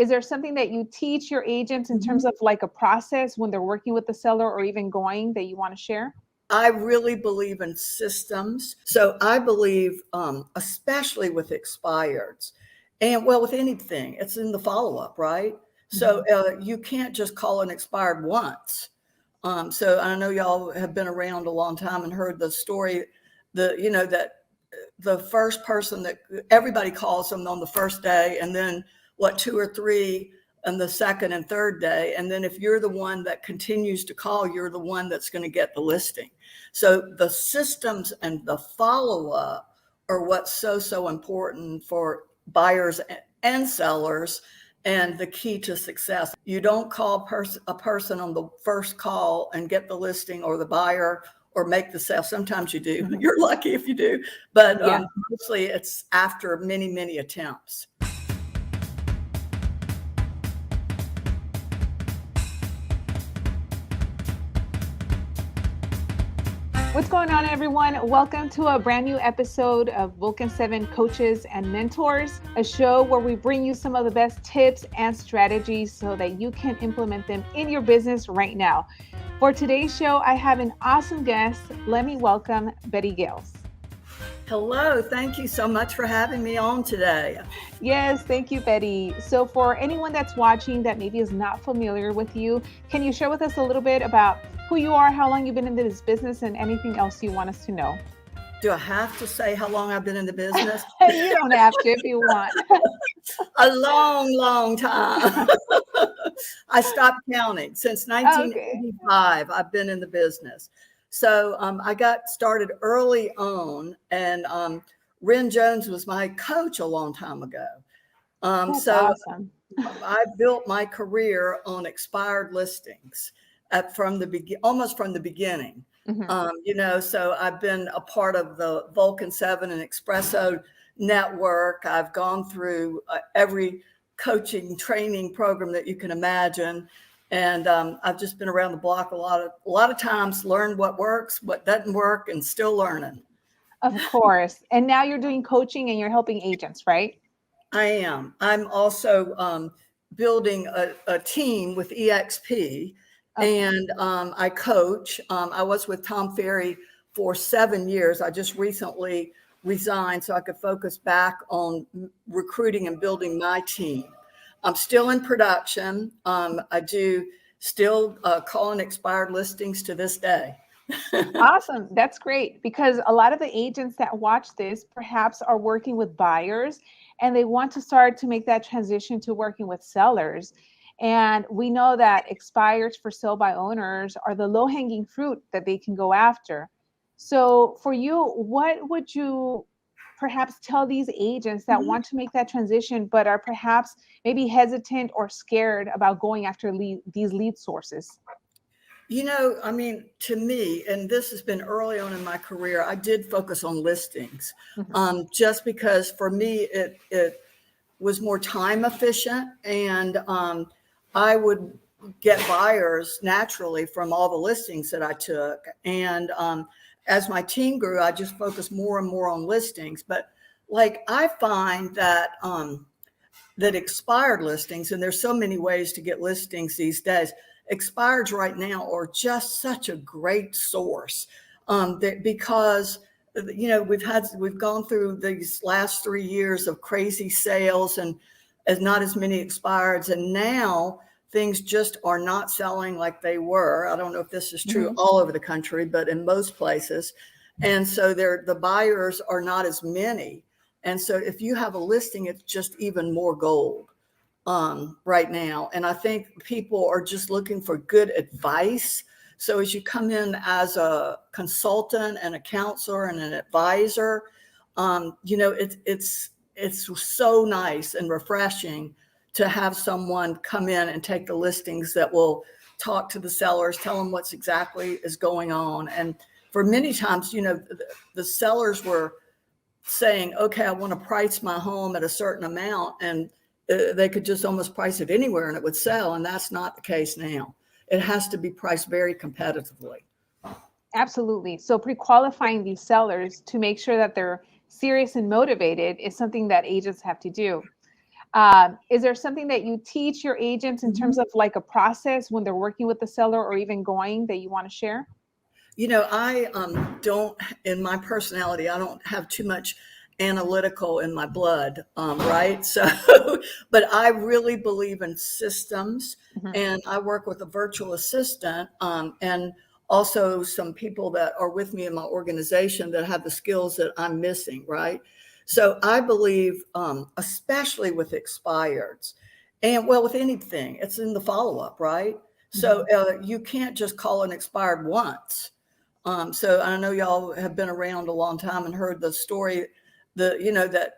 is there something that you teach your agents in terms of like a process when they're working with the seller or even going that you want to share? I really believe in systems. So I believe, especially with expireds, and well, with anything, it's in the follow up, right? So you can't just call an expired once. So I know y'all have been around a long time and heard the story, that the first person that everybody calls them on the first day, and then what, two or three on the second and third day. And then if you're the one that continues to call, you're the one that's going to get the listing. So the systems and the follow-up are what's so important for buyers and sellers, and the key to success. You don't call a person on the first call and get the listing or the buyer or make the sale. Sometimes you do. You're lucky if you do. But Yeah. mostly it's after many attempts. What's going on, everyone? Welcome to a brand new episode of Vulcan 7 Coaches and Mentors, a show where we bring you some of the best tips and strategies so that you can implement them in your business right now. For today's show, I have an awesome guest. Let me welcome Betty Gales. Hello, thank you so much for having me on today. Yes, thank you, Betty. So for anyone that's watching that maybe is not familiar with you, can you share with us a little bit about who you are, how long you've been in this business, and anything else you want us to know? Do I have to say how long I've been in the business? You don't have to if you want. A long time. I stopped counting. Since 1985, okay. I've been in the business. So I got started early on, and Ren Jones was my coach a long time ago. That's awesome. I built my career on expired listings almost from the beginning. So I've been a part of the Vulcan 7 and Espresso network. I've gone through every coaching training program that you can imagine. And I've just been around the block a lot of times, learned what works, what doesn't work, and still learning. Of course. And now you're doing coaching and you're helping agents, right? I am. I'm also building a team with EXP, and I coach. I was with Tom Ferry for 7 years. I just recently resigned so I could focus back on recruiting and building my team. I'm still in production. I do still call in expired listings to this day. Awesome. That's great, because a lot of the agents that watch this perhaps are working with buyers and they want to start to make that transition to working with sellers. And we know that expireds for sale by owners are the low-hanging fruit that they can go after. So for you, what would you perhaps tell these agents that want to make that transition, but are perhaps maybe hesitant or scared about going after these lead sources? To me, and this has been early on in my career, I did focus on listings, just because for me, it was more time efficient, and I would get buyers naturally from all the listings that I took. And as my team grew, I just focused more and more on listings. But like, I find that that expired listings, and there's so many ways to get listings these days, expireds right now are just such a great source, because we've gone through these last 3 years of crazy sales and not as many expireds, and now things just are not selling like they were. I don't know if this is true all over the country, but in most places. And so the buyers are not as many. And so if you have a listing, it's just even more gold right now. And I think people are just looking for good advice. So as you come in as a consultant and a counselor and an advisor, it's so nice and refreshing to have someone come in and take the listings that will talk to the sellers, tell them what's exactly is going on. And for many times, the sellers were saying, okay, I want to price my home at a certain amount, and they could just almost price it anywhere and it would sell. And that's not the case now. It has to be priced very competitively. Absolutely. So pre-qualifying these sellers to make sure that they're serious and motivated is something that agents have to do. Is there something that you teach your agents in Mhm. terms of like a process when they're working with the seller or even going that you want to share? I don't, in my personality, I don't have too much analytical in my blood, right? So, but I really believe in systems, Mhm. and I work with a virtual assistant, and also some people that are with me in my organization that have the skills that I'm missing, right? So I believe, especially with expireds, and well, with anything, it's in the follow up, right? So Mhm. you can't just call an expired once. So I know y'all have been around a long time and heard the story, that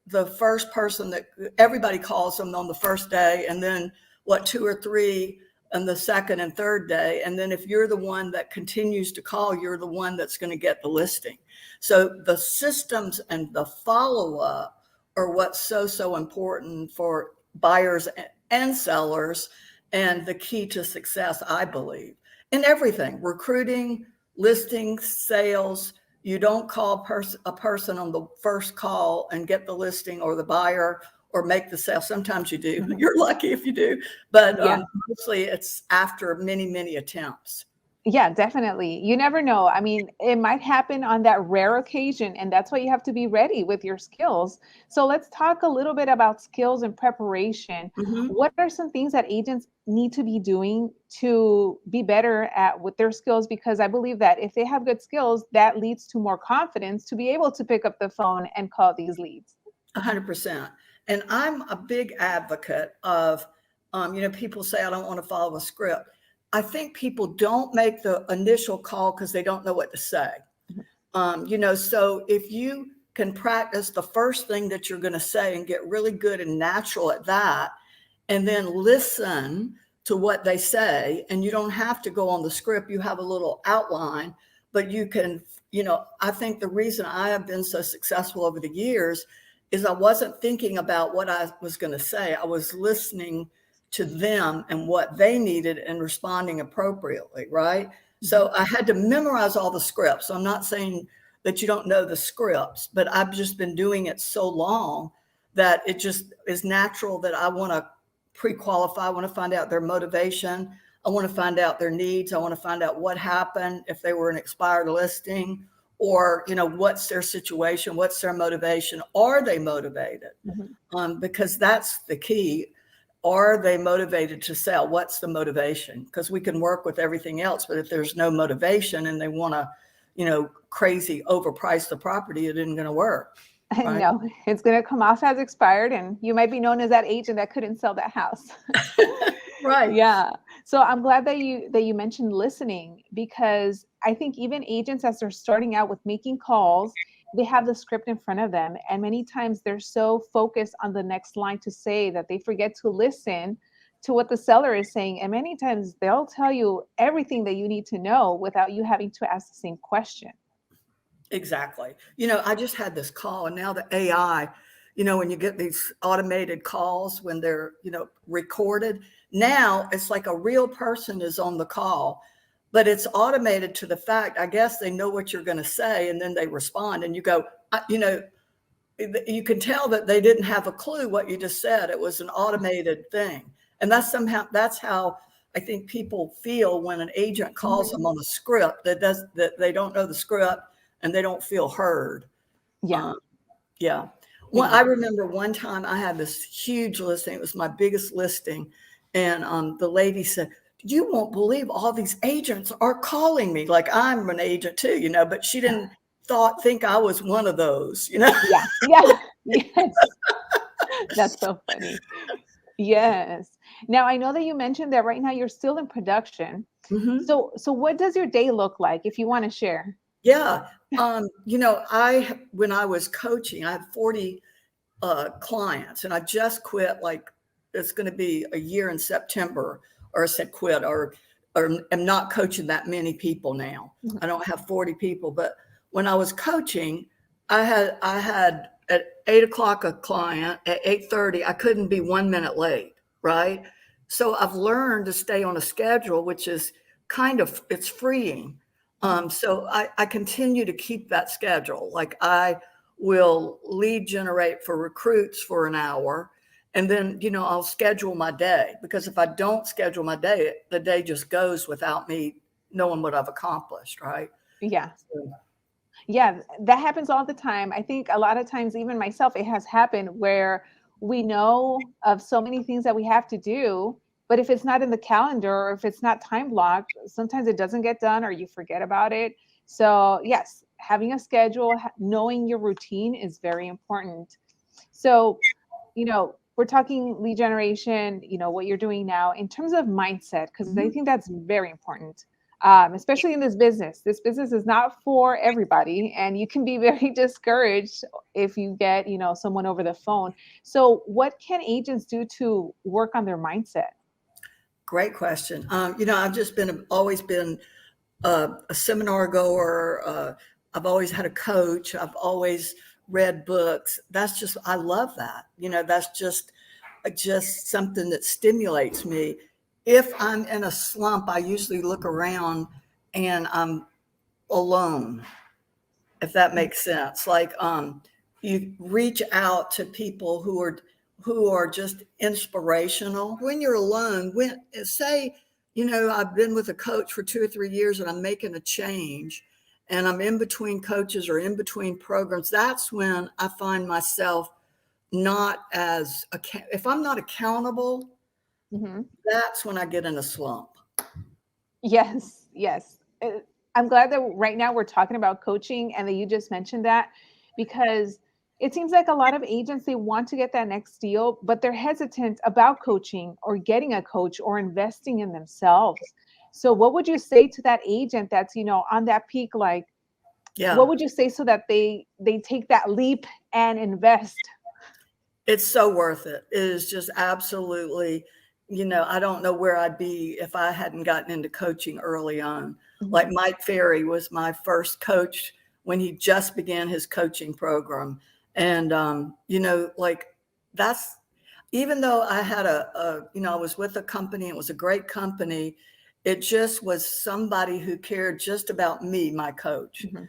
the first person that everybody calls them on the first day, and then what, two or three on the second and third day. And then if you're the one that continues to call, you're the one that's going to get the listing. So the systems and the follow up are what's so important for buyers and sellers, and the key to success, I believe, in everything: recruiting, listing, sales. You don't call a person on the first call and get the listing or the buyer or make the sale. Sometimes you do. Mhm. You're lucky if you do, but Yeah. mostly it's after many attempts. Yeah, definitely. You never know. I mean, it might happen on that rare occasion, and that's why you have to be ready with your skills. So let's talk a little bit about skills and preparation. Mhm. What are some things that agents need to be doing to be better at with their skills? Because I believe that if they have good skills, that leads to more confidence to be able to pick up the phone and call these leads. 100%. And I'm a big advocate of, people say, I don't want to follow a script. I think people don't make the initial call because they don't know what to say. So if you can practice the first thing that you're going to say and get really good and natural at that, and then listen to what they say, and you don't have to go on the script, you have a little outline, but you can, I think the reason I have been so successful over the years is I wasn't thinking about what I was going to say. I was listening to them and what they needed and responding appropriately, right? Mhm. So I had to memorize all the scripts. So I'm not saying that you don't know the scripts, but I've just been doing it so long that it just is natural that I want to pre-qualify. I want to find out their motivation. I want to find out their needs. I want to find out what happened if they were an expired listing, or, what's their situation? What's their motivation? Are they motivated? Mhm. Because that's the key. Are they motivated to sell? What's the motivation? Because we can work with everything else, but if there's no motivation and they want to, crazy overprice the property, it isn't going to work. Right. No, it's going to come off as expired, and you might be known as that agent that couldn't sell that house. Right. Yeah. So I'm glad that you mentioned listening, because I think even agents, as they're starting out with making calls, they have the script in front of them, and many times they're so focused on the next line to say that they forget to listen to what the seller is saying. And many times they'll tell you everything that you need to know without you having to ask the same question. Exactly. I just had this call, and now the AI, when you get these automated calls when they're, recorded, now it's like a real person is on the call, but it's automated to the fact, I guess they know what you're going to say, and then they respond, and you go, you can tell that they didn't have a clue what you just said. It was an automated thing. And that's how I think people feel when an agent calls Mhm. them on a script that they don't know the script and they don't feel heard. Yeah, Um, yeah. Well, I exactly. remember one time I had this huge listing. It was my biggest listing. And the lady said, you won't believe all these agents are calling me. Like, I'm an agent too, but she didn't think I was one of those. Yeah, yeah, yes. That's so funny. Yes. Now I know that you mentioned that right now you're still in production. Hmm. So what does your day look like if you want to share? Yeah. When I was coaching, I had 40 clients, and I just quit. Like, it's going to be a year in September, or I said quit, or am not coaching that many people now. Mhm. I don't have 40 people, but when I was coaching, I had at 8 o'clock a client. At 8:30, I couldn't be 1 minute late. Right. So I've learned to stay on a schedule, which is it's freeing. Mhm. So I continue to keep that schedule. Like, I will lead generate for recruits for an hour. And then, I'll schedule my day, because if I don't schedule my day, the day just goes without me knowing what I've accomplished, right? Yeah. So, Yeah, that happens all the time. I think a lot of times, even myself, it has happened where we know of so many things that we have to do, but if it's not in the calendar or if it's not time blocked, sometimes it doesn't get done or you forget about it. So, yes, having a schedule, knowing your routine is very important. So, we're talking lead generation, what you're doing now in terms of mindset, because I mhm. think that's very important, especially in this business. This business is not for everybody, and you can be very discouraged if you get, someone over the phone. So, what can agents do to work on their mindset? Great question. I've just always been a seminar goer. I've always had a coach. I've always read books. I love that. That's just something that stimulates me. If I'm in a slump, I usually look around and I'm alone, if that makes sense. Like, you reach out to people who are just inspirational when you're alone. When say, I've been with a coach for 2 or 3 years and I'm making a change, and I'm in between coaches or in between programs, that's when I find myself not as if I'm not accountable, Mhm. that's when I get in a slump. Yes, yes. I'm glad that right now we're talking about coaching and that you just mentioned that, because it seems like a lot of agents, they want to get that next deal, but they're hesitant about coaching or getting a coach or investing in themselves. So what would you say to that agent that's, on that peak, like what Yeah. would you say so that they take that leap and invest? It's so worth it. It is just absolutely, I don't know where I'd be if I hadn't gotten into coaching early on. Like Mhm. Mike Ferry was my first coach when he just began his coaching program. And, like that's, even though I had I was with a company, it was a great company. It just was somebody who cared just about me, my coach, Mhm.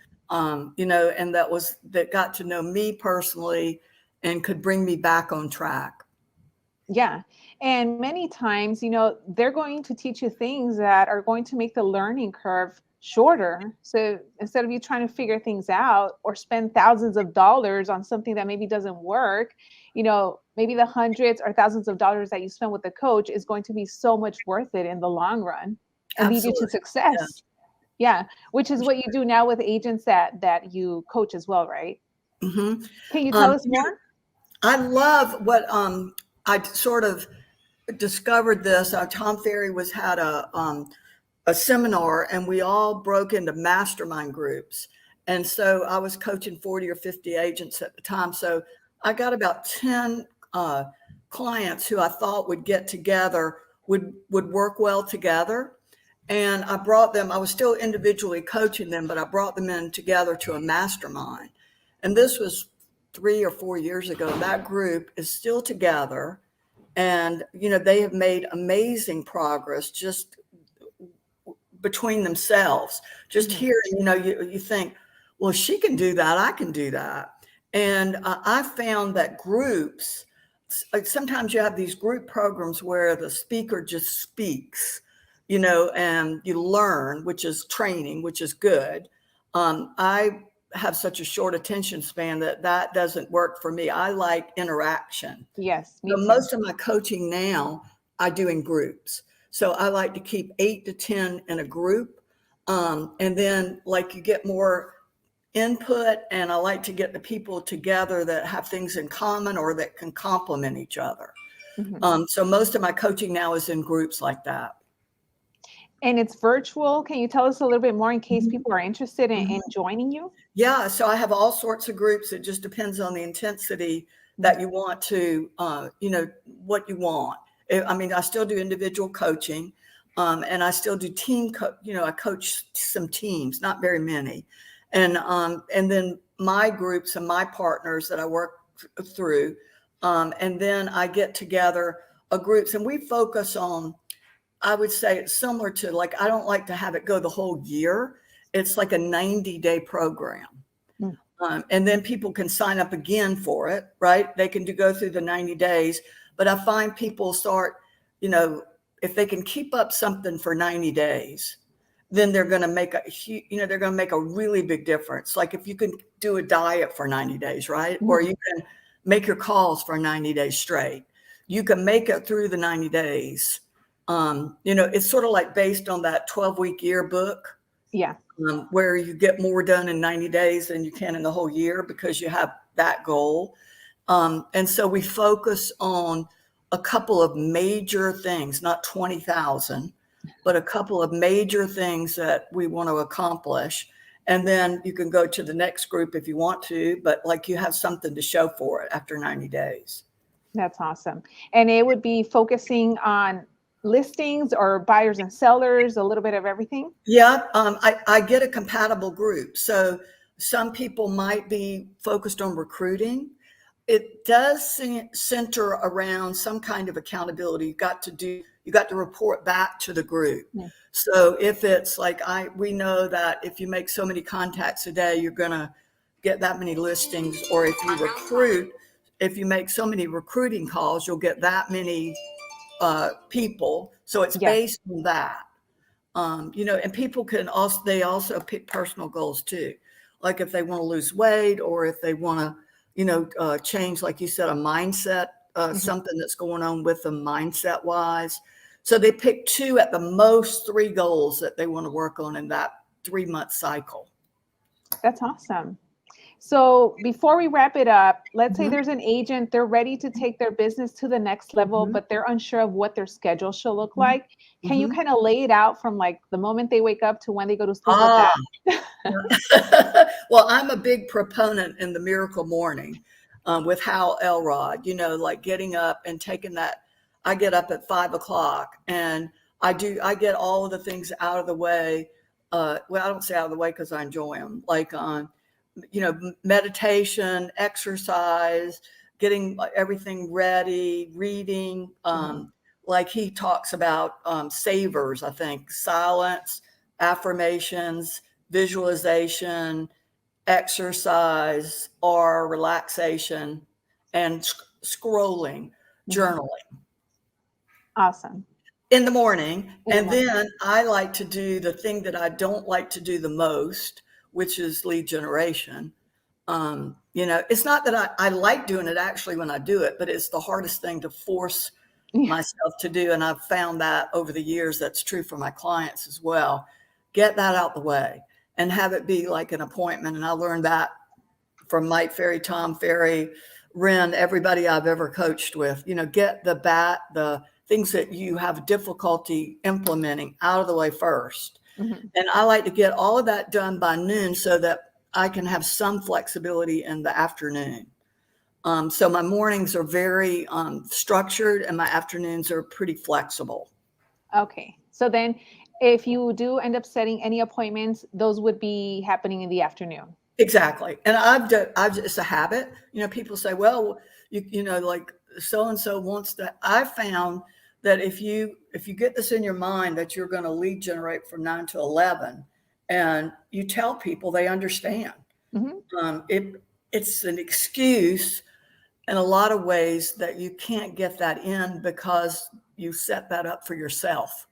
and that got to know me personally and could bring me back on track. Yeah. And many times, they're going to teach you things that are going to make the learning curve shorter. So instead of you trying to figure things out or spend thousands of dollars on something that maybe doesn't work, maybe the hundreds or thousands of dollars that you spend with the coach is going to be so much worth it in the long run and lead you to Absolutely. Yeah. success. Yeah, which is what you do now with agents that you coach as well, right? hmm Can you tell us You know, more? I love what I sort of discovered this. Tom Ferry had a seminar, and we all broke into mastermind groups. And so I was coaching 40 or 50 agents at the time. So I got about 10 uh, clients who I thought would get together, would work well together. And I was still individually coaching them, but I brought them in together to a mastermind. And this was 3 or 4 years ago. That group is still together. And, they have made amazing progress just between themselves. Just Mhm. hearing, you think, well, she can do that, I can do that. And I found that groups, like sometimes you have these group programs where the speaker just speaks, and you learn, which is training, which is good. I have such a short attention span that doesn't work for me. I like interaction. Yes, me So too. most of my coaching now I do in groups. So I like to keep 8 to 10 in a group. And then like you get more input, and I like to get the people together that have things in common or that can complement each other. Mhm. So most of my coaching now is in groups like that. And it's virtual. Can you tell us a little bit more in case Mhm. people are interested in Mhm. joining you? Yeah, so I have all sorts of groups. It just depends on the intensity Mhm. that you want to, what you want. I mean, I still do individual coaching, and I still do I coach some teams, not very many, and then my groups and my partners that I work through, and then I get together groups, and we focus on. I would say it's similar to, like, I don't like to have it go the whole year. It's like a 90-day program. Mm. And then people can sign up again for it, right? They can go through the 90 days, But I find people start, you know, if they can keep up something for 90 days, then they're going to make they're going to make a really big difference. Like if you can do a diet for 90 days, right? Or you can make your calls for 90 days straight. You can make it through the 90 days. You know, it's sort of like based on that 12-week yearbook. Yeah. Where you get more done in 90 days than you can in the whole year because you have that goal. And so we focus on a couple of major things, not 20,000, but a couple of major things that we want to accomplish. And then you can go to the next group if you want to, but like you have something to show for it after 90 days. That's awesome. And it would be focusing on listings or buyers and sellers, a little bit of everything? Yeah, I get a compatible group. So some people might be focused on recruiting. It does center around some kind of accountability. You got to report back to the group. Yeah. So if it's like we know that if you make so many contacts a day, you're going to get that many listings, or if you make so many recruiting calls, you'll get that many people. So it's based on that. You know, and people they also pick personal goals too. Like if they want to lose weight, or if they want to, you know, change, like you said, a mindset, something that's going on with them mindset wise. So they pick 2 at the most 3 goals that they want to work on in that 3-month cycle. That's awesome. So before we wrap it up, let's say there's an agent, they're ready to take their business to the next level, but they're unsure of what their schedule should look like. Can you kind of lay it out from like the moment they wake up to when they go to sleep with that? Well, I'm a big proponent in the Miracle Morning with Hal Elrod, you know, like getting up and taking that. I get up at 5 o'clock and I get all of the things out of the way. Well, I don't say out of the way because I enjoy them. Like you know, meditation, exercise, getting everything ready, reading. Like he talks about savers, I think, silence, affirmations, visualization, exercise, or relaxation, and scrolling, journaling. Awesome. In the morning. And then I like to do the thing that I don't like to do the most, which is lead generation. You know, it's not that I like doing it actually when I do it, but it's the hardest thing to force myself to do. And I've found that over the years, that's true for my clients as well. Get that out the way and have it be like an appointment. And I learned that from Mike Ferry, Tom Ferry, Ren, everybody I've ever coached with. You know, get the things that you have difficulty implementing out of the way first. And I like to get all of that done by noon so that I can have some flexibility in the afternoon. So my mornings are very structured and my afternoons are pretty flexible. Okay. So then if you do end up setting any appointments, those would be happening in the afternoon. Exactly. And it's a habit. You know, people say, well, you know, like so-and-so wants that. I found that if you get this in your mind that you're going to lead generate from 9 to 11 and you tell people, they understand. It's an excuse in a lot of ways that you can't get that in because you set that up for yourself.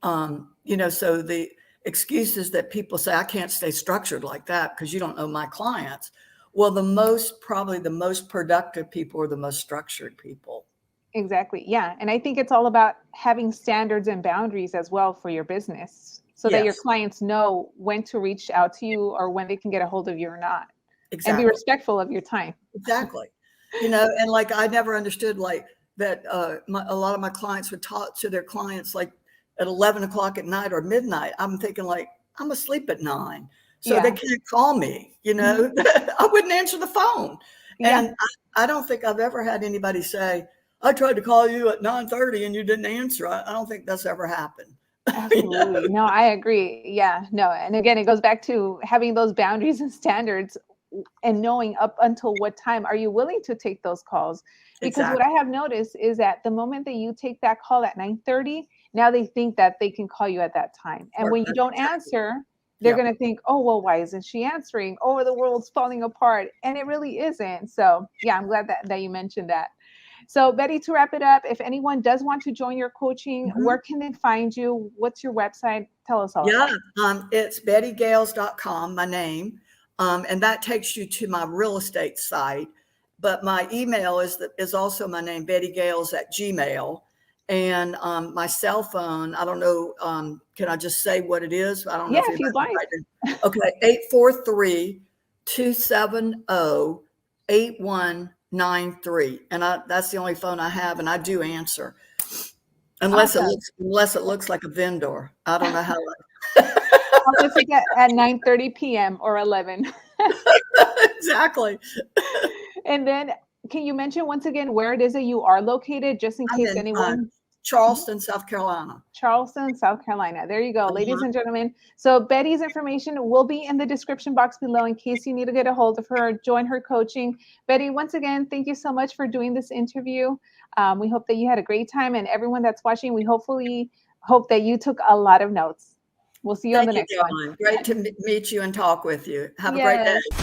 You know, so the excuses that people say, I can't stay structured like that because you don't know my clients. Well, probably the most productive people are the most structured people. Exactly. Yeah. And I think it's all about having standards and boundaries as well for your business so that your clients know when to reach out to you or when they can get a hold of you or not. Exactly. And be respectful of your time. Exactly. You know, and like I never understood like that a lot of my clients would talk to their clients like at 11 o'clock at night or midnight. I'm thinking like, I'm asleep at 9. So they can't call me, you know, I wouldn't answer the phone. And I don't think I've ever had anybody say, I tried to call you at 9:30 and you didn't answer. I don't think that's ever happened. Absolutely. You know? No, I agree. Yeah, no. And again, it goes back to having those boundaries and standards and knowing up until what time are you willing to take those calls? Because what I have noticed is that the moment that you take that call at 9:30, now they think that they can call you at that time. And when you don't answer, they're going to think, oh, well, why isn't she answering? Oh, the world's falling apart. And it really isn't. So yeah, I'm glad that you mentioned that. So Betty, to wrap it up, if anyone does want to join your coaching, Mhm. where can they find you? What's your website? Tell us all. Yeah, it's bettygales.com, my name. And that takes you to my real estate site. But my email is also my name, bettygales@gmail. And my cell phone, I don't know, can I just say what it is? I don't know Yeah, if if you'd anybody like. write it. Okay, 843-270-8193. And that's the only phone I have, and I do answer. Awesome. Unless it looks like a vendor. I don't know how. Unless it's at 9:30 p.m. or 11. Exactly. And then can you mention once again where it is that you are located, just in I'm case in anyone? Charleston, South Carolina. Charleston, South Carolina. There you go, ladies Uh-huh. and gentlemen. So Betty's information will be in the description box below in case you need to get a hold of her, join her coaching. Betty, once again, thank you so much for doing this interview. We hope that you had a great time, and everyone that's watching, we hopefully hope that you took a lot of notes. We'll see you on Thank the you, next one. Caroline. Great to meet you and talk with you. Have a great Yes. day.